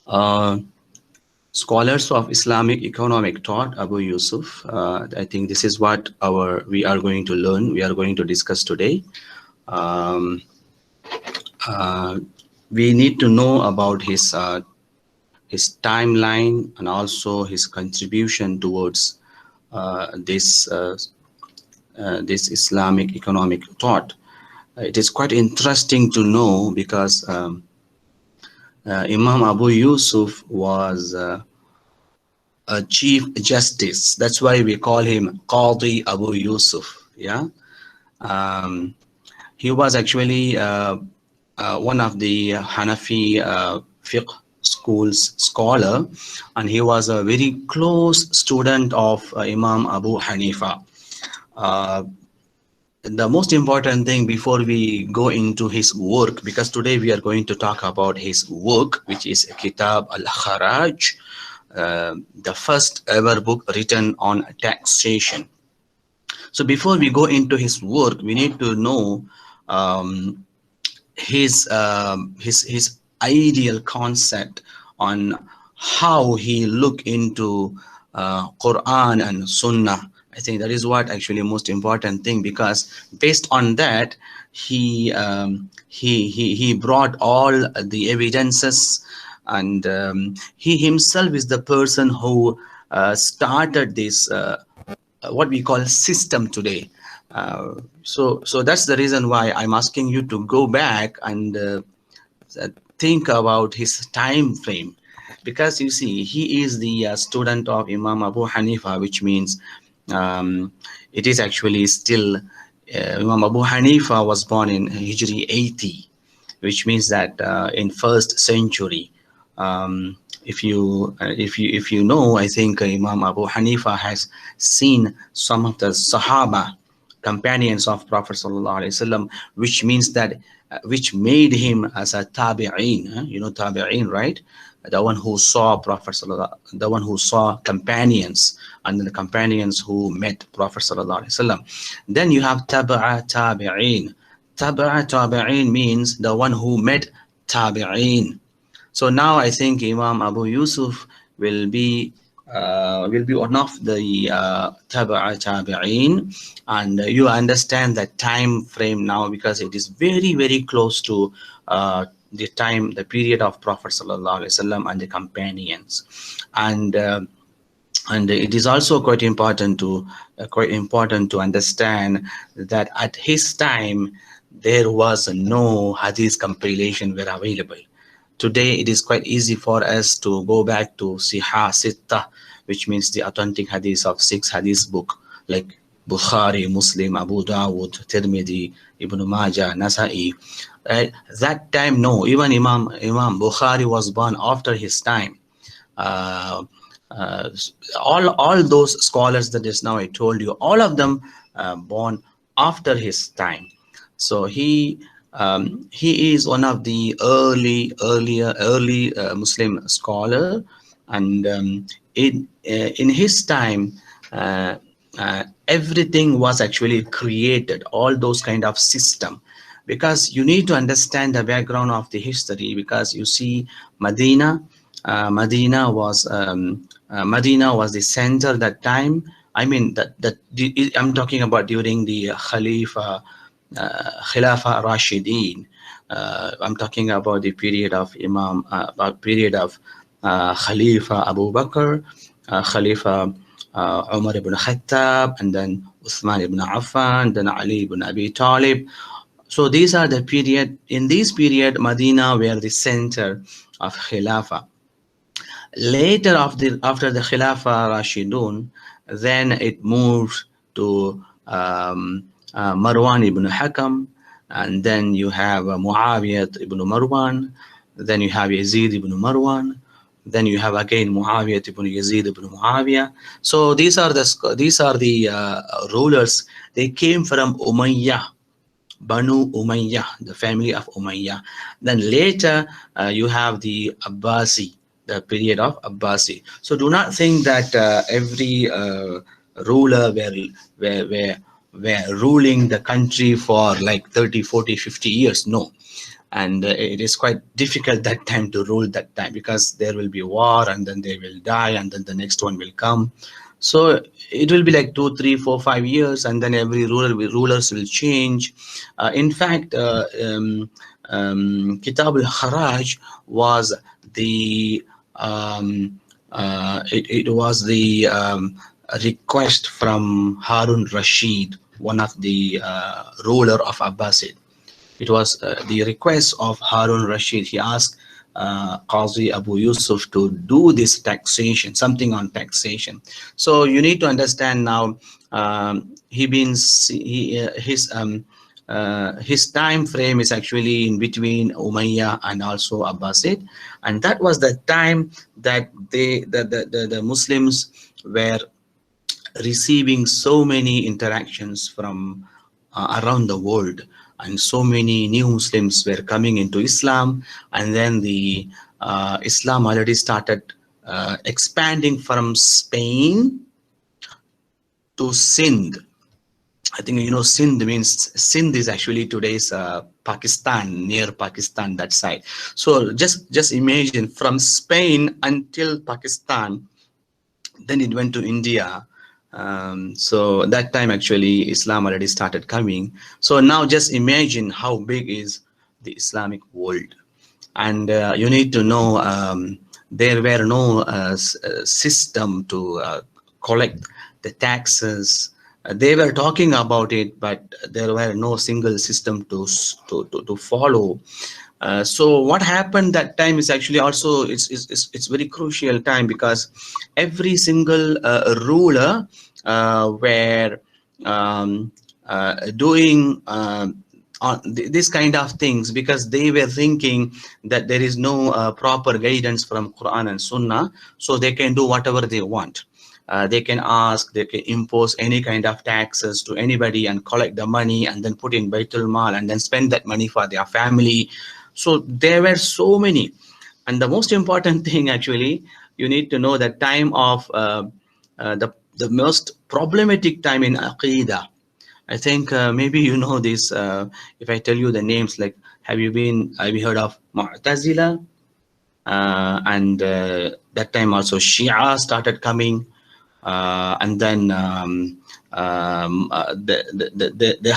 Uh, Scholars of Islamic economic thought, Abu Yusuf. I think this is what we are going to learn. We are going to discuss today. Um, uh, we need to know about his timeline and also his contribution towards this Islamic economic thought. It is quite interesting to know because Imam Abu Yusuf was a chief justice. That's why we call him Qadi Abu Yusuf. Yeah, um, he was actually one of the Hanafi fiqh schools scholar, and he was a very close student of Imam Abu Hanifa. Uh, the most important thing before we go into his work, because today we are going to talk about his work, which is Kitab al-Kharaj, the first ever book written on taxation. So before we go into his work, we need to know um, his ideal concept on how he look into Quran and Sunnah. I think that is what actually most important thing, because based on that he brought all the evidences, and he himself is the person who started this what we call system today. So that's the reason why I'm asking you to go back and think about his time frame, because you see he is the student of Imam Abu Hanifa, which means um, it is actually still Imam Abu Hanifa was born in Hijri 80, which means that in first century. If you know, I think Imam Abu Hanifa has seen some of the Sahaba, companions of Prophet Sallallahu Alaihi Wasallam, which means that which made him as a tabi'in. You know tabi'in, right? The one who saw Prophet Sallallahu, the one who saw companions, and the companions who met Prophet Sallallahu Alaihi Wasallam. Then you have taba'a tabi'in. Taba'a tabi'in means the one who met tabi'in. So now I think Imam Abu Yusuf will be one of the tabi'in, and you understand that time frame now, because it is very very close to the period of Prophet Sallallahu Alaihi Wasallam and the companions, and it is also quite important to understand that at his time there was no hadith compilation were available. Today it is quite easy for us to go back to Siha Sitta, which means the authentic hadith of six hadith book like Bukhari, Muslim, Abu Dawud, Tirmidhi, Ibn Majah, Nasa'i. Right? That time, no, even Imam Bukhari was born after his time. Uh, uh, all those scholars that just now I told you, all of them born after his time. So he is one of the early Muslim scholar, and in his time, everything was actually created. All those kind of system, because you need to understand the background of the history. Because you see, Medina, Medina was the center that time. I mean I'm talking about during the Khilafa Rashidin. I'm talking about the period of Khalifa Abu Bakr, Khalifa Umar ibn Khattab, and then Uthman ibn Affan, then Ali ibn Abi Talib. So these are the period. In this period, Medina were the center of Khilafah. Later, after the Khilafah Rashidun, then it moved to Marwan ibn Hakam, and then you have Muawiyah ibn Marwan, then you have Yazid ibn Marwan, then you have again Muawiyah ibn Yazid ibn Muawiyah. So these are the rulers. They came from Umayyah, Banu Umayyah, the family of Umayyah. Then later you have the Abbasi, the period of Abbasi. So do not think that every ruler were ruling the country for like 30, 40, 50 years. No. and it is quite difficult that time to rule that time, because there will be war and then they will die and then the next one will come. So it will be like 2, 3, 4, 5 years, and then every rulers will change. In fact, Kitab al-Kharaj was the it was the request from Harun Rashid, one of the ruler of Abbasid. It was the request of Harun Rashid. He asked Qazi Abu Yusuf to do this taxation, something on taxation. So you need to understand now. His time frame is actually in between Umayyah and also Abbasid, and that was the time that the Muslims were receiving so many interactions from around the world, and so many new Muslims were coming into Islam, and then the Islam already started expanding from Spain to Sindh. I think you know Sindh means, Sindh is actually today's Pakistan, near Pakistan, that side. So just imagine, from Spain until Pakistan, then it went to India. So that time actually Islam already started coming. So now just imagine how big is the Islamic world. And you need to know, there were no system to collect the taxes. They were talking about it, but there were no single system to follow. So what happened that time is actually also, it's very crucial time, because every single ruler were doing this kind of things, because they were thinking that there is no proper guidance from Quran and Sunnah, so they can do whatever they want. They can ask, they can impose any kind of taxes to anybody and collect the money and then put in Baitul Mal and then spend that money for their family. So there were so many. And the most important thing actually, you need to know that time of the most problematic time in Aqidah. I think maybe you know this, if I tell you the names, like have you heard of Mu'tazila? And that time also Shia started coming. And then the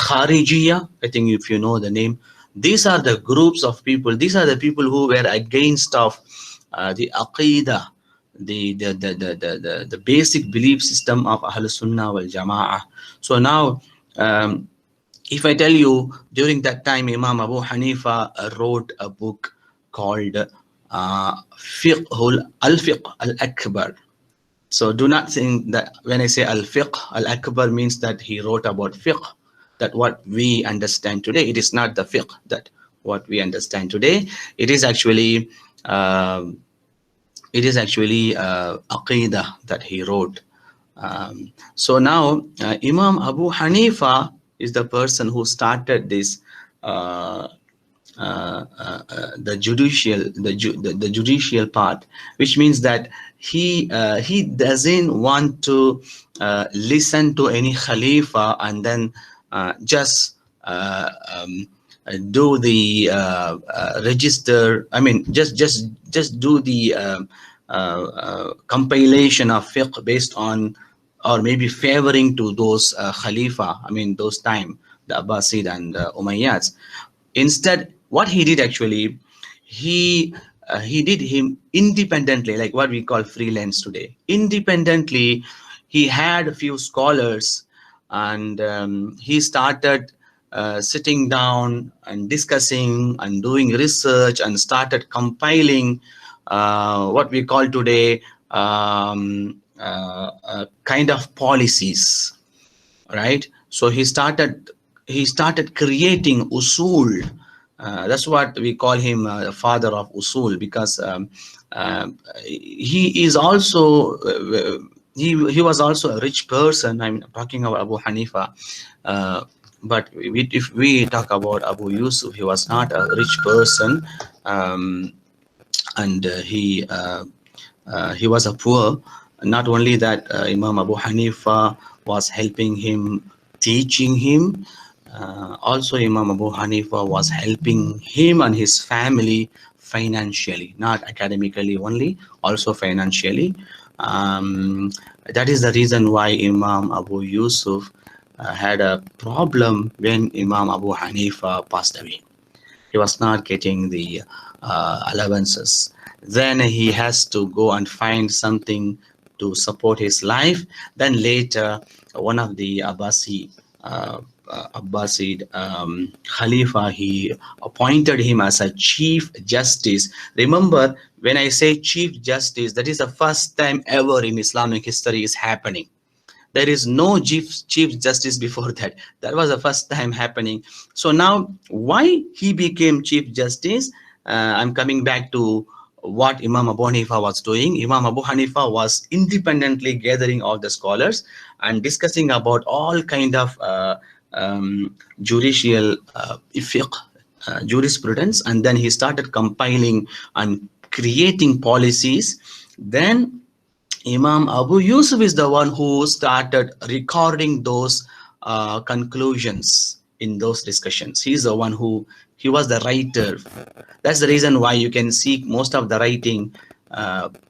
Kharijiyya, I think if you know the name, these are the groups of people. These are the people who were against of the Aqidah, the basic belief system of Ahl Sunnah wal Jama'ah. So now, if I tell you, during that time, Imam Abu Hanifa wrote a book called Fiqh al-Akbar. So do not think that when I say al-fiqh al-akbar means that he wrote about fiqh, that what we understand today. It is not the fiqh that what we understand today. It is actually aqidah that he wrote. So now Imam Abu Hanifa is the person who started this the judicial part, which means that he doesn't want to listen to any Khalifa and then just do the register. I mean, just do the compilation of fiqh based on, or maybe favoring to those Khalifa. I mean, those time, the Abbasid and Umayyads. Instead, what he did actually, he did him independently, like what we call freelance today. Independently, he had a few scholars, and he started sitting down and discussing and doing research, and started compiling what we call today kind of policies, right? So he started creating usul. That's what we call him, the father of usul, because he is also he was also a rich person. I'm talking about Abu Hanifa, but if we talk about Abu Yusuf, he was not a rich person, and he was a poor. Not only that, Imam Abu Hanifa was helping him, teaching him, Also, Imam Abu Hanifa was helping him and his family financially, not academically only, also financially. Um, that is the reason why Imam Abu Yusuf had a problem when Imam Abu Hanifa passed away. He was not getting the allowances. Then he has to go and find something to support his life. Then later, one of the Abbasid Khalifa, he appointed him as a chief justice. Remember, when I say chief justice, that is the first time ever in Islamic history is happening. There is no chief justice before that. That was the first time happening. So now, why he became chief justice? I'm coming back to what Imam Abu Hanifa was doing. Imam Abu Hanifa was independently gathering all the scholars and discussing about all kind of judicial fiqh, jurisprudence, and then he started compiling and creating policies. Then Imam Abu Yusuf is the one who started recording those conclusions in those discussions. He's the one who, he was the writer. That's the reason why you can see most of the writing.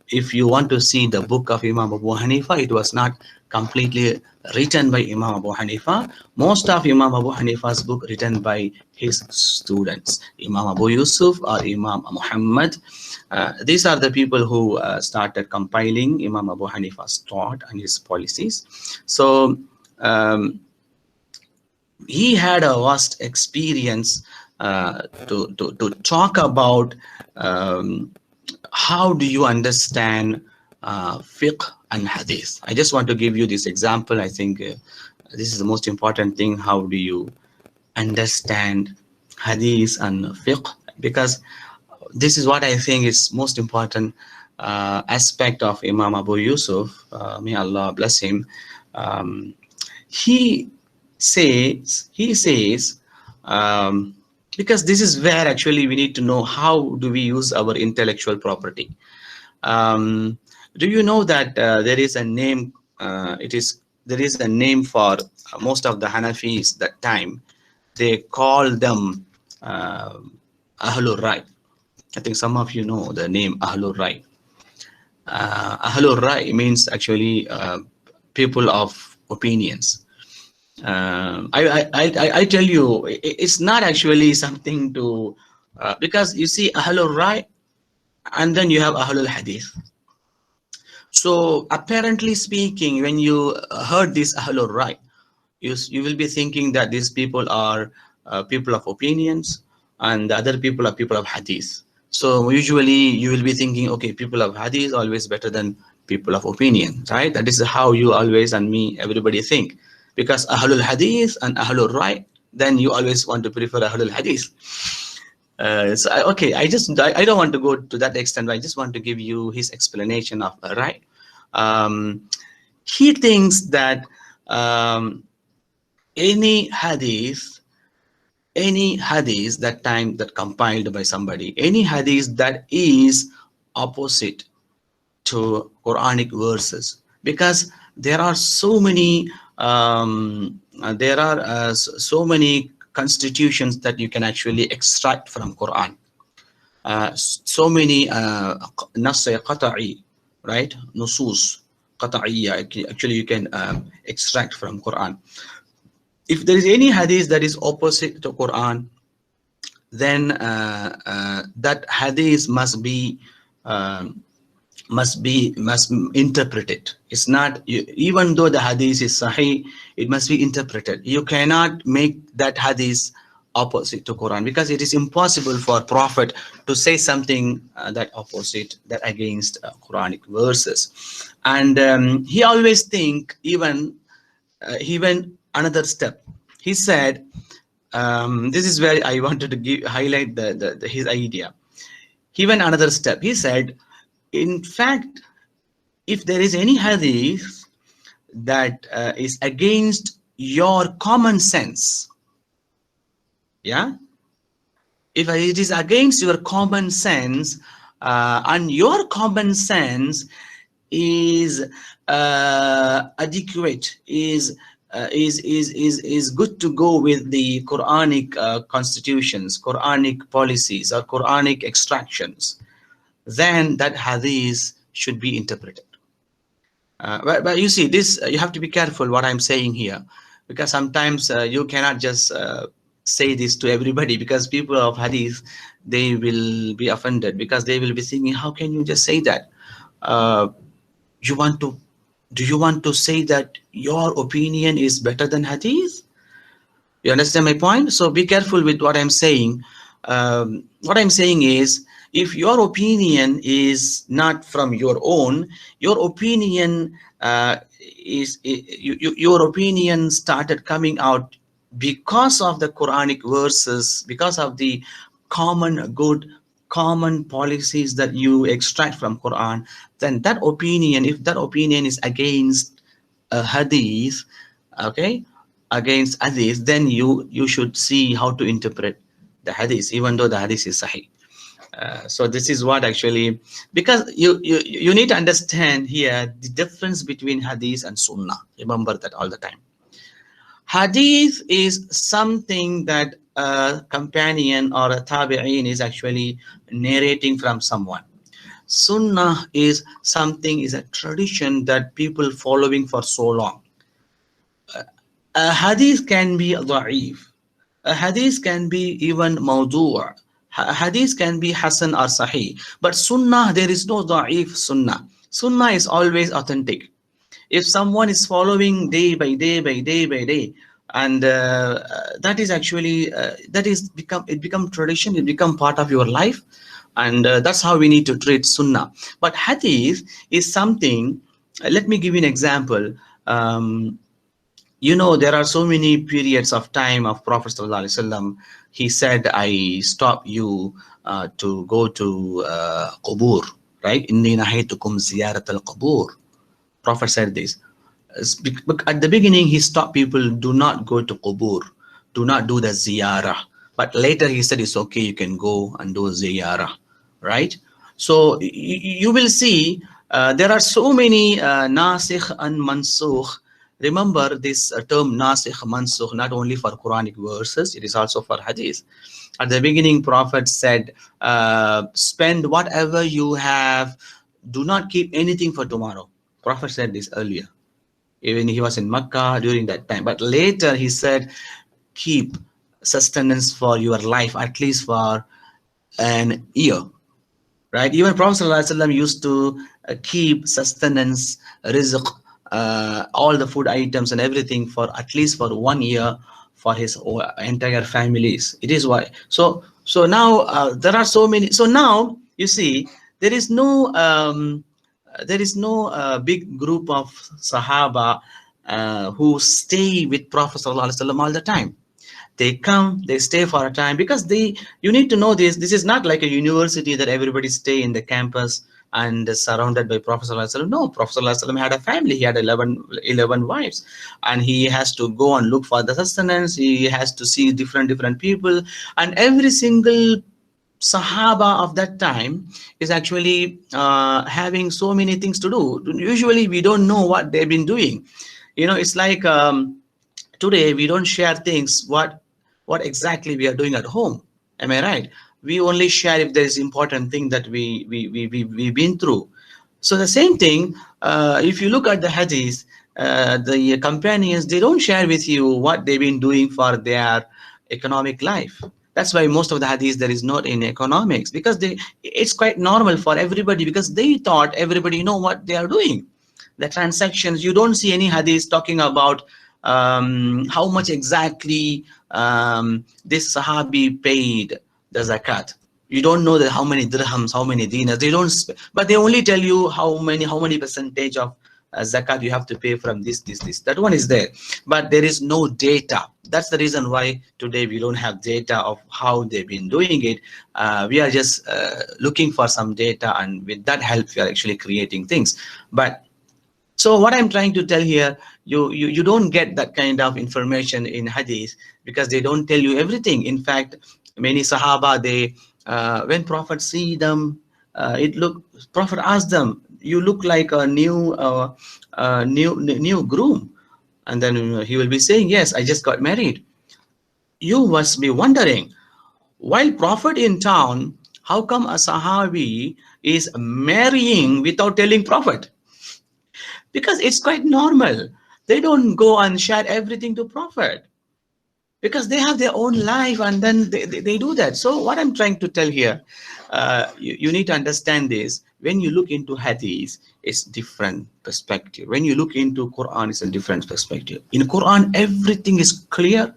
If you want to see the book of Imam Abu Hanifa, it was not completely written by Imam Abu Hanifa. Most of Imam Abu Hanifa's book written by his students, Imam Abu Yusuf or Imam Muhammad. These are the people who started compiling Imam Abu Hanifa's thought and his policies. So he had a vast experience to talk about how do you understand fiqh and hadith. I just want to give you this example. I think this is the most important thing. How do you understand hadith and fiqh? Because this is what I think is most important aspect of Imam Abu Yusuf. May Allah bless him. He says, because this is where actually we need to know how do we use our intellectual property. Do you know that there is a name? There is a name for most of the Hanafis that time. They call them Ahlul Rai. I think some of you know the name Ahlul Rai. Ahlul Rai means actually people of opinions. I tell you, it's not actually something to because you see Ahlul Rai and then you have Ahlul Hadith. So apparently speaking, when you heard this Ahlul Rai, you will be thinking that these people are people of opinions and the other people are people of Hadith. So usually you will be thinking, okay, people of Hadith always better than people of opinion, right? That is how you always, and me, everybody think. Because Ahlul Hadith and Ahlul Rai, then you always want to prefer Ahlul Hadith. Okay, I don't want to go to that extent, but I just want to give you his explanation of Rai. He thinks that any hadith that time that compiled by somebody, any hadith that is opposite to Quranic verses, because there are so many so many constitutions that you can actually extract from Quran. So many nas qata'i, right? Nusus qata'iyya, actually you can extract from Quran. If there is any hadith that is opposite to Quran, then that hadith must interpret it. It's not, even though the hadith is sahih, it must be interpreted. You cannot make that hadith opposite to Quran, because it is impossible for Prophet to say something that opposite, that against Quranic verses. And he always think, even he went another step. He said, this is where I wanted to highlight his idea. He went another step. He said, in fact, if there is any hadith that is against your common sense, yeah, if it is against your common sense, and your common sense is adequate, is is good to go with the Quranic constitutions, Quranic policies, or Quranic extractions, then that hadith should be interpreted. But you see, this you have to be careful what I'm saying here, because sometimes you cannot just say this to everybody, because people of hadith, they will be offended, because they will be thinking, how can you just say that? Uh, you want to do you want to say that your opinion is better than hadith? You understand my point? So be careful with what I'm saying. What I'm saying is, if your opinion is not from your own, your opinion your opinion started coming out because of the Quranic verses, because of the common good, common policies that you extract from Quran, then that opinion, if that opinion is against a hadith, okay, against hadith, then you should see how to interpret the hadith, even though the hadith is sahih. So this is what actually, because you need to understand here the difference between hadith and sunnah. Remember that all the time. Hadith is something that a companion or a tabi'in is actually narrating from someone. Sunnah is something, is a tradition that people following for so long. A hadith can be da'if. A hadith can be even mawdu'. A hadith can be hasan or sahih. But sunnah, there is no da'if sunnah. Sunnah is always authentic. If someone is following day by day by day by day, and that is actually that is become tradition, it become part of your life, and that's how we need to treat sunnah. But hadith is something, let me give you an example. You know, there are so many periods of time of Prophet sallallahu alaihi wasallam. He said, I stop you to go to qubur, right? Inni nahaytukum ziyarat al-qubur. Prophet said this. At the beginning, he stopped people, do not go to qubur, do not do the ziyarah. But later he said, it's okay, you can go and do ziyarah, right? So you will see there are so many nasikh and mansukh. Remember this term nasikh, mansukh, not only for Quranic verses, it is also for hadith. At the beginning, Prophet said, spend whatever you have, do not keep anything for tomorrow. Prophet said this earlier, even he was in Makkah during that time. But later he said, keep sustenance for your life, at least for an year, right? Even Prophet ﷺ used to keep sustenance, rizq, all the food items and everything for at least for 1 year for his entire families. It is why. So now there are so many. So now you see there is no big group of Sahaba who stay with Prophet ﷺ all the time. They come, they stay for a time, because you need to know this. This is not like a university that everybody stay in the campus and surrounded by Prophet ﷺ. No, Prophet ﷺ had a family. He had 11 wives, and he has to go and look for the sustenance. He has to see different people, and every single Sahaba of that time is actually having so many things to do. Usually we don't know what they've been doing. You know, it's like today we don't share things what exactly we are doing at home. Am I right? We only share if there is important thing that we've been through. So the same thing, if you look at the hadith, the companions, they don't share with you what they've been doing for their economic life. That's why most of the hadith there is not in economics, because it's quite normal for everybody, because they thought everybody know what they are doing. The transactions, you don't see any hadith talking about how much exactly this Sahabi paid the zakat. You don't know that how many dirhams, how many dinars. They don't, but they only tell you how many percentage of zakat you have to pay from this. That one is there, but there is no data. That's the reason why today we don't have data of how they've been doing it. We are just looking for some data, and with that help, we are actually creating things. But so what I'm trying to tell here, you don't get that kind of information in hadith, because they don't tell you everything. In fact, many Sahaba, they when Prophet see them, Prophet asked them, you look like a new groom. And then he will be saying, yes, I just got married. You must be wondering, while Prophet in town, how come a Sahabi is marrying without telling Prophet? Because it's quite normal. They don't go and share everything to Prophet because they have their own life, and then they do that. So what I'm trying to tell here, you need to understand this. When you look into Hadith, it's different perspective. When you look into Quran, it's a different perspective. In Quran, everything is clear,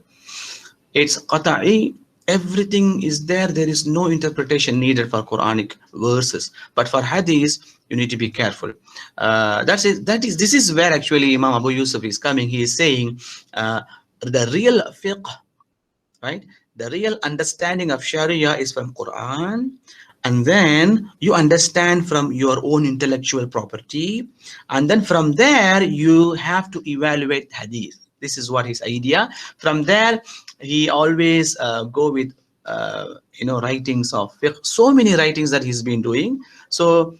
it's qata'i, everything is there. There is no interpretation needed for Quranic verses. But for hadith, you need to be careful. That's it. This is where actually Imam Abu Yusuf is coming. He is saying the real fiqh, right? The real understanding of Sharia is from Quran, and then you understand from your own intellectual property, and then from there you have to evaluate Hadith. This is what his idea. From there, he always go with writings of fiqh. So many writings that he's been doing. So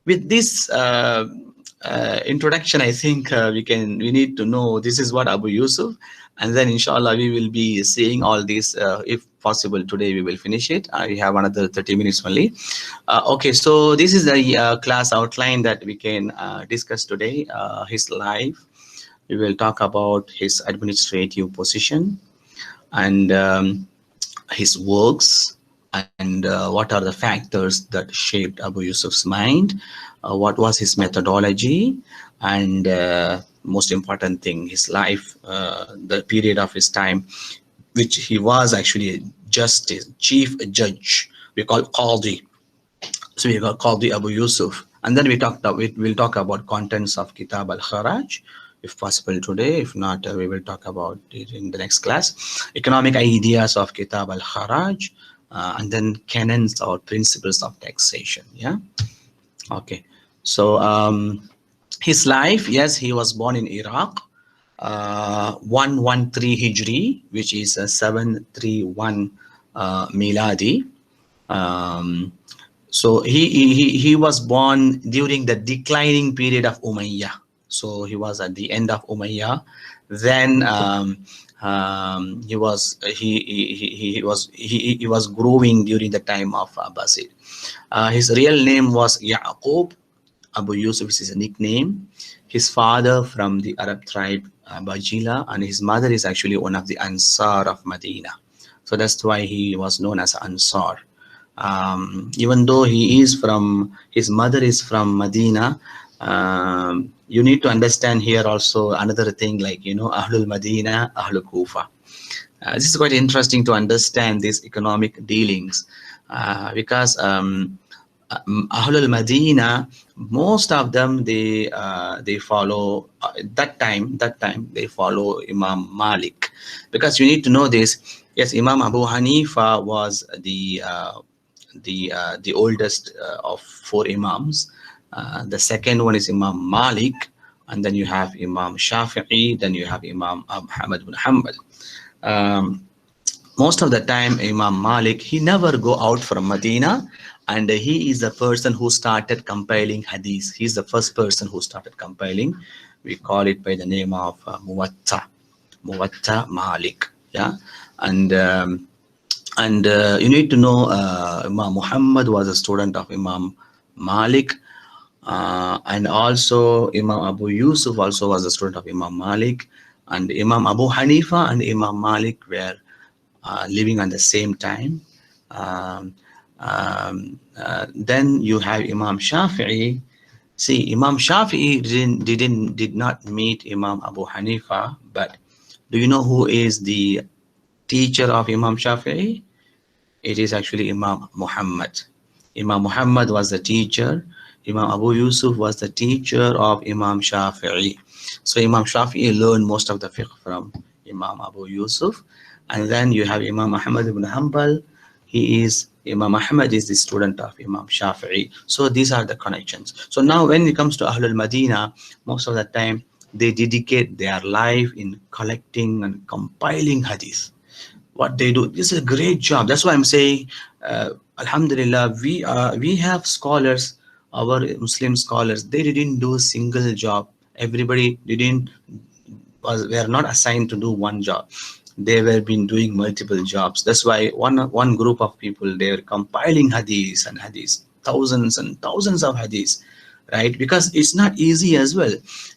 with this introduction, I think we need to know this is what Abu Yusuf, and then inshallah we will be seeing all this. If possible, today we will finish it. We have another 30 minutes only. Okay, so this is the class outline that we can discuss today. His life. We will talk about his administrative position and his works, and what are the factors that shaped Abu Yusuf's mind, what was his methodology, and most important thing, his life, the period of his time, which he was actually a justice, chief judge. We call Qadi. So we call Qadi Abu Yusuf. And then we'll talk about contents of Kitab al-Kharaj, if possible today. If not, we will talk about it in the next class. Economic ideas of Kitab al-Kharaj, and then canons or principles of taxation. Yeah. Okay. So his life, yes, he was born in Iraq, 113 Hijri, which is 731 Miladi. So he was born during the declining period of Umayyah. So he was at the end of Umayyah. Then he was growing during the time of Abbasid. His real name was Yaqub. Abu Yusuf is his nickname. His father from the Arab tribe Bajila, and his mother is actually one of the Ansar of Medina. So that's why he was known as Ansar. Even though his mother is from Medina, you need to understand here also another thing, like Ahlul Medina, Ahlul Kufa. This is quite interesting to understand these economic dealings, because Ahlul Medina, most of them they follow that time they follow Imam Malik, because you need to know this. Yes, Imam Abu Hanifa was the oldest of 4 imams. The second one is Imam Malik, and then you have Imam Shafi'i, then you have Imam Muhammad bin Hanbal. Most of the time Imam Malik, he never go out from Medina, and he is the person who started compiling hadith. He's the first person who started compiling. We call it by the name of Muwatta Malik. Yeah. And you need to know Imam Muhammad was a student of Imam Malik, and also Imam Abu Yusuf also was a student of Imam Malik, and Imam Abu Hanifa and Imam Malik were living at the same time. Then you have Imam Shafi'i. See, Imam Shafi'i did not meet Imam Abu Hanifa, but do you know who is the teacher of Imam Shafi'i? It is actually Imam Muhammad. Imam Muhammad was the teacher. Imam Abu Yusuf was the teacher of Imam Shafi'i. So Imam Shafi'i learned most of the fiqh from Imam Abu Yusuf. And then you have Imam Muhammad ibn Hanbal. Imam Muhammad is the student of Imam Shafi'i. So these are the connections. So now when it comes to Ahlul Madinah, most of the time they dedicate their life in collecting and compiling hadith. What they do, this is a great job. That's why I'm saying, Alhamdulillah, we have scholars, our Muslim scholars, they didn't do a single job. Everybody didn't were not assigned to do one job. They were been doing multiple jobs. That's why one group of people, they were compiling hadiths and hadiths, thousands and thousands of hadiths, right? Because it's not easy as well.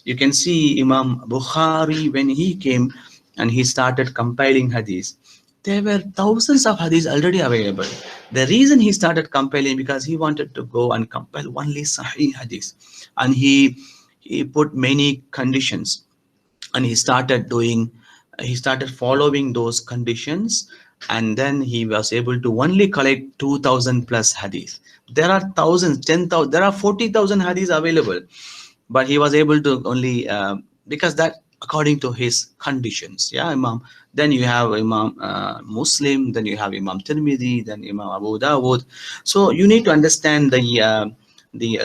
You can see Imam Bukhari, when he came and he started compiling hadiths, there were thousands of hadiths already available. The reason he started compiling, because he wanted to go and compile only Sahih hadith, and he put many conditions, and he started following those conditions, and then he was able to only collect 2000 plus hadith. There are thousands, 10,000, there are 40,000 hadiths available, but he was able to only because that according to his conditions. Yeah, Imam. Then you have Imam Muslim, then you have Imam Tirmidhi, then Imam Abu Dawud. So you need to understand the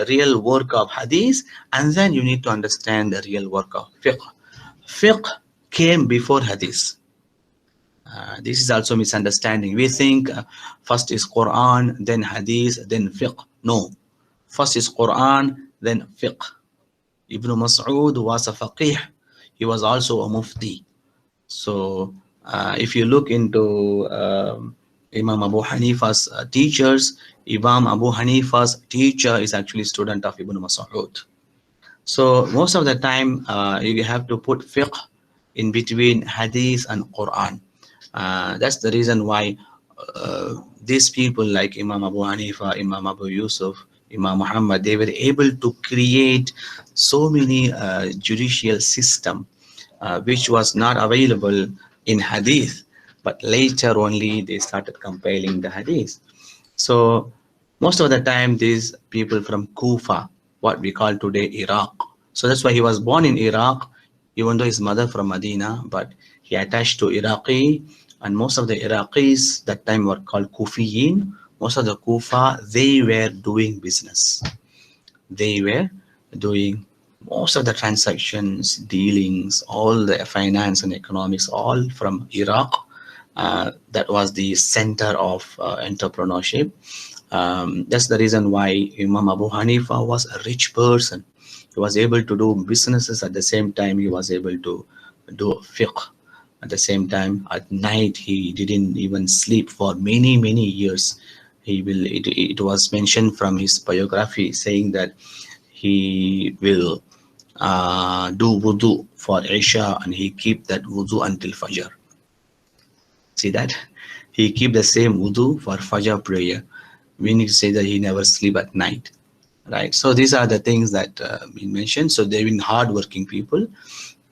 real work of hadith, and then you need to understand the real work of fiqh. Fiqh came before hadith. This is also misunderstanding. We think first is Quran, then hadith, then fiqh. No, first is Quran, then fiqh. Ibn Mas'ud was a faqih. He was also a mufti. So if you look into Imam Abu Hanifa's teachers, Imam Abu Hanifa's teacher is actually student of Ibn Mas'ud. So most of the time you have to put fiqh in between hadith and Quran. That's the reason why these people like Imam Abu Hanifa, Imam Abu Yusuf, Imam Muhammad, they were able to create so many judicial system which was not available in hadith, but later only they started compiling the hadith. So most of the time these people from Kufa, what we call today Iraq. So that's why he was born in Iraq, even though his mother from Medina, but he attached to Iraqi, and most of the Iraqis that time were called Kufiyin. Most of the Kufa, they were doing business. They were doing most of the transactions, dealings, all the finance and economics, all from Iraq. That was the center of entrepreneurship. That's the reason why Imam Abu Hanifa was a rich person. He was able to do businesses at the same time. He was able to do fiqh. At the same time, at night, he didn't even sleep for many, many years. It was mentioned from his biography saying that he will do wudu for Isha, and he keep that wudu until Fajr. See that? He keep the same wudu for Fajr prayer. We need to say that he never sleep at night. Right? So these are the things that we mentioned. So they've been hardworking people.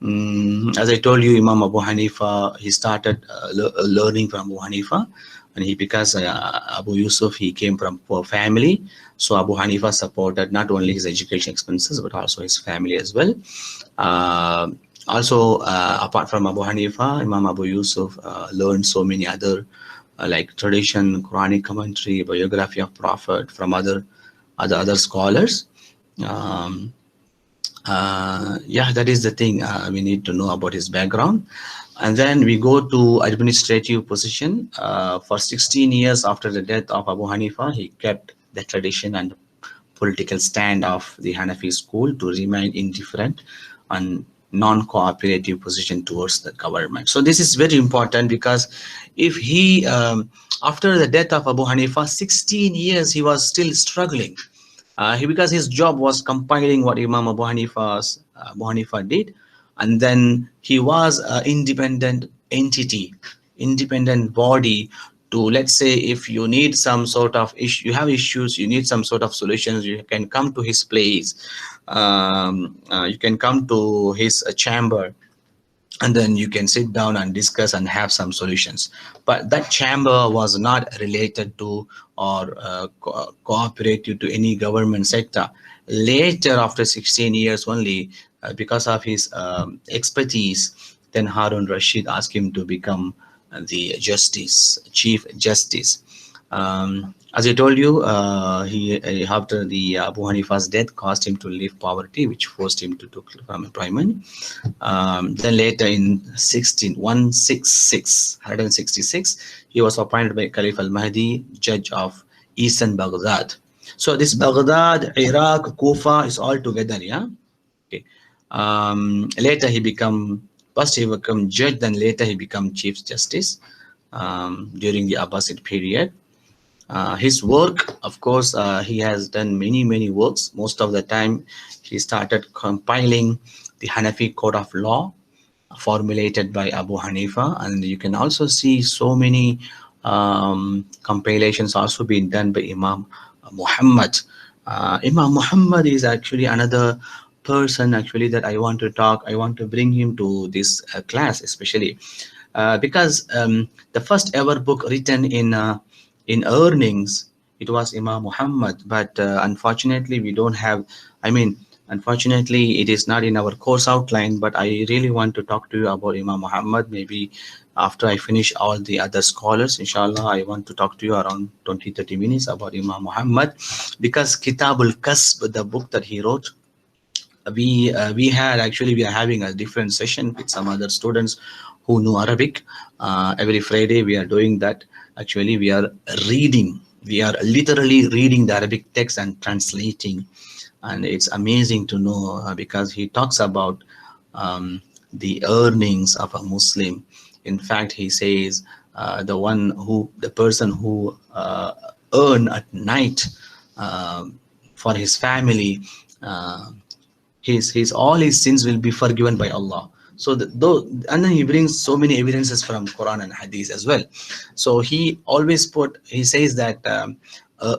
As I told you, Imam Abu Hanifa, he started learning from Abu Hanifa, and because Abu Yusuf, he came from poor family. So Abu Hanifa supported not only his education expenses, but also his family as well. Also, apart from Abu Hanifa, Imam Abu Yusuf learned so many other like tradition, Quranic commentary, biography of Prophet from other scholars. Yeah, that is the thing we need to know about his background. And then we go to administrative position. For 16 years after the death of Abu Hanifa, he kept the tradition and political stand of the Hanafi school to remain indifferent and non-cooperative position towards the government. So this is very important, because if he, after the death of Abu Hanifa, 16 years he was still struggling. Because his job was compiling what Imam Abu Hanifa did, and then he was an independent entity, independent body to, let's say, if you need some sort of issue, you have issues, you need some sort of solutions, you can come to his place, you can come to his chamber, and then you can sit down and discuss and have some solutions. But that chamber was not related to or cooperative to any government sector. Later, after 16 years only, because of his expertise, then Harun Rashid asked him to become the chief justice. As I told you, he after the Abu Hanifa's death caused him to leave poverty, which forced him to took from employment. Then later in 166, he was appointed by Caliph al-Mahdi, judge of Eastern Baghdad. So this Baghdad, Iraq, Kufa is all together, yeah. Okay. Later he became First he became judge, then later he became chief justice during the Abbasid period. His work, of course, he has done many works. Most of the time, he started compiling the Hanafi code of law formulated by Abu Hanifa, and you can also see so many compilations also being done by Imam Muhammad. Imam Muhammad is actually another person actually that I want to talk. I want to bring him to this class, especially because the first ever book written in earnings, it was Imam Muhammad, but unfortunately we don't have. I mean, unfortunately it is not in our course outline. But I really want to talk to you about Imam Muhammad. Maybe after I finish all the other scholars, inshallah, I want to talk to you around 20-30 minutes about Imam Muhammad, because Kitabul Kasb, the book that he wrote, we are having a different session with some other students who know Arabic. Every Friday we are doing that. Actually, we are reading. We are literally reading the Arabic text and translating, and it's amazing to know because he talks about the earnings of a Muslim. In fact, he says the person who earn at night for his family. Uh, his all his sins will be forgiven by Allah. So though, and then he brings so many evidences from Quran and Hadith as well. So he says that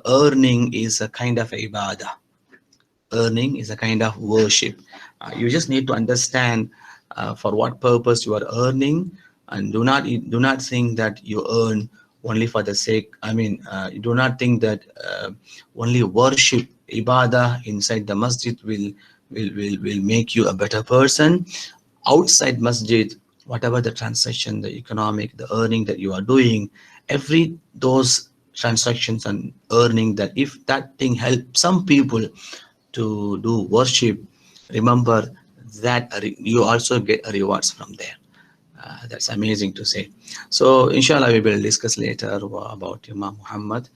earning is a kind of ibadah. Earning is a kind of worship. You just need to understand for what purpose you are earning, and do not think that you earn only for the sake. I mean, you do not think that only worship ibadah inside the masjid will make you a better person. Outside masjid, whatever the transaction, the economic, the earning that you are doing, every those transactions and earning, that if that thing helps some people to do worship, remember that you also get rewards from there. That's amazing to say. So inshallah we will discuss later about Imam Muhammad.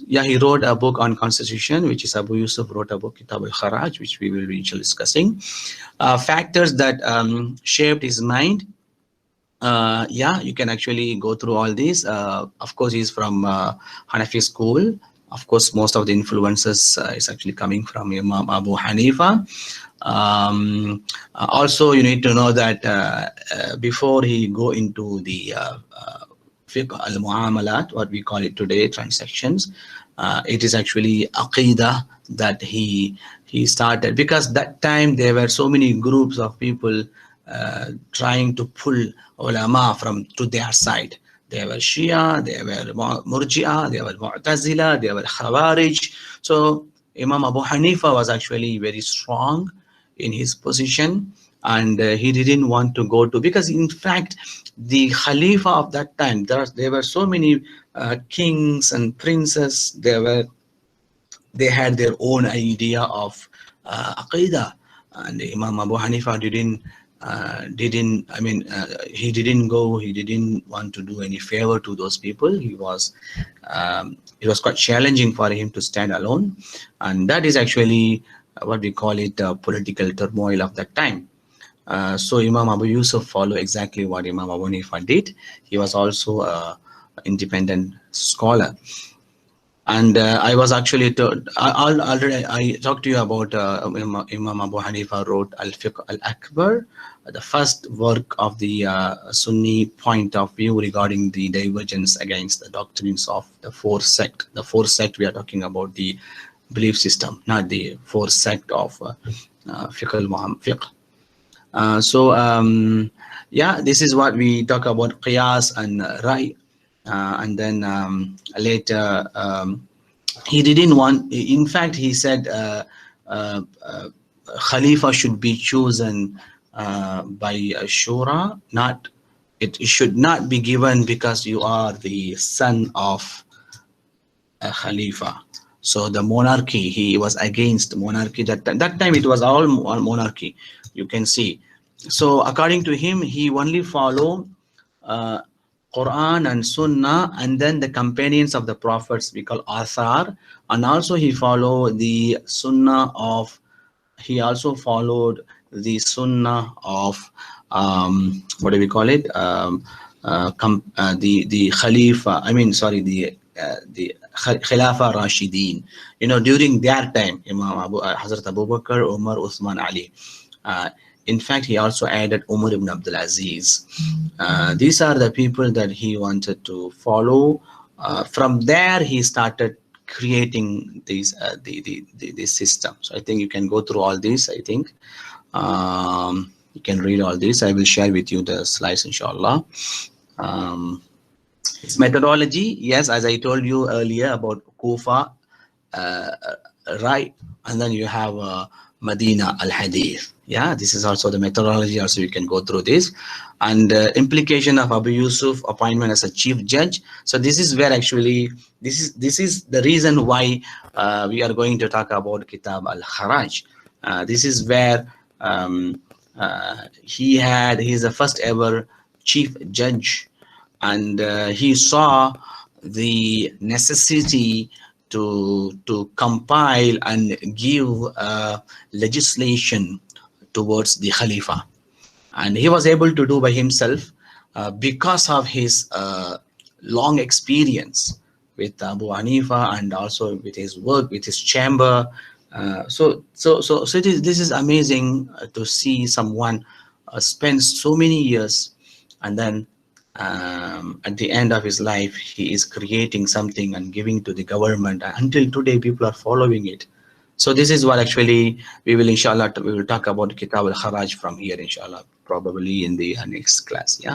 Yeah, he wrote a book on constitution, which is Abu Yusuf wrote a book, Kitab al-Kharaj, which we will be discussing. Factors that shaped his mind. Yeah, you can actually go through all these. Of course, he's from Hanafi school. Of course, most of the influences is actually coming from Imam Abu Hanifa. Also, you need to know that before he go into the fiqh al-muamalat, what we call it today, transactions, it is actually aqidah that he started, because that time there were so many groups of people trying to pull ulama from to their side. There were Shia, there were Murji'ah, there were Mu'tazila, there were Khawarij. So Imam Abu Hanifa was actually very strong in his position, and he didn't want to go to, because in fact the Khalifa of that time, there were so many kings and princes. They had their own idea of aqidah, and Imam Abu Hanifa he didn't want to do any favor to those people. It was quite challenging for him to stand alone, and that is actually what we call it political turmoil of that time. So Imam Abu Yusuf followed exactly what Imam Abu Hanifa did. He was also an independent scholar. And I was actually already I talked to you about Imam Abu Hanifa wrote Al-Fiqh Al-Akbar, the first work of the Sunni point of view regarding the divergence against the doctrines of the fourth sect. The fourth sect, we are talking about the belief system, not the fourth sect of Fiqh al-Fiqh. Yeah, this is what we talk about, Qiyas and Rai. And then later he didn't want, in fact he said Khalifa should be chosen by Shura, not it should not be given because you are the son of a Khalifa. So the monarchy, he was against monarchy. That time it was all monarchy, you can see. So according to him, he only follow uh, Quran and Sunnah, and then the companions of the prophets we call Athar, and also he followed the Sunnah of, he also followed the Sunnah of what do we call it? The Khalifa. I mean, sorry, the Khilafa Rashideen. You know, during their time, Hazrat Abu Bakr, Umar, Uthman, Ali. Uh, in fact, he also added Umar ibn Abdul Aziz. These are the people that he wanted to follow. From there, he started creating these the system. So I think you can go through all these. I think you can read all this. I will share with you the slides, inshallah. Um, its methodology, yes, as I told you earlier about Kufa, uh, right, and then you have Medina al Hadith. Yeah, this is also the methodology. Also, you can go through this, and implication of Abu Yusuf appointment as a chief judge. So this is where actually this is the reason why we are going to talk about Kitab al-Kharaj. This is where he is the first ever chief judge, and he saw the necessity to compile and give legislation towards the Khalifa, and he was able to do by himself because of his long experience with Abu Hanifa, and also with his work with his chamber. This is amazing to see someone spend so many years, and then at the end of his life he is creating something and giving to the government. Until today people are following it. So this is what actually we will, inshallah, we will talk about Kitab al-Kharaj from here, inshallah, probably in the next class. Yeah.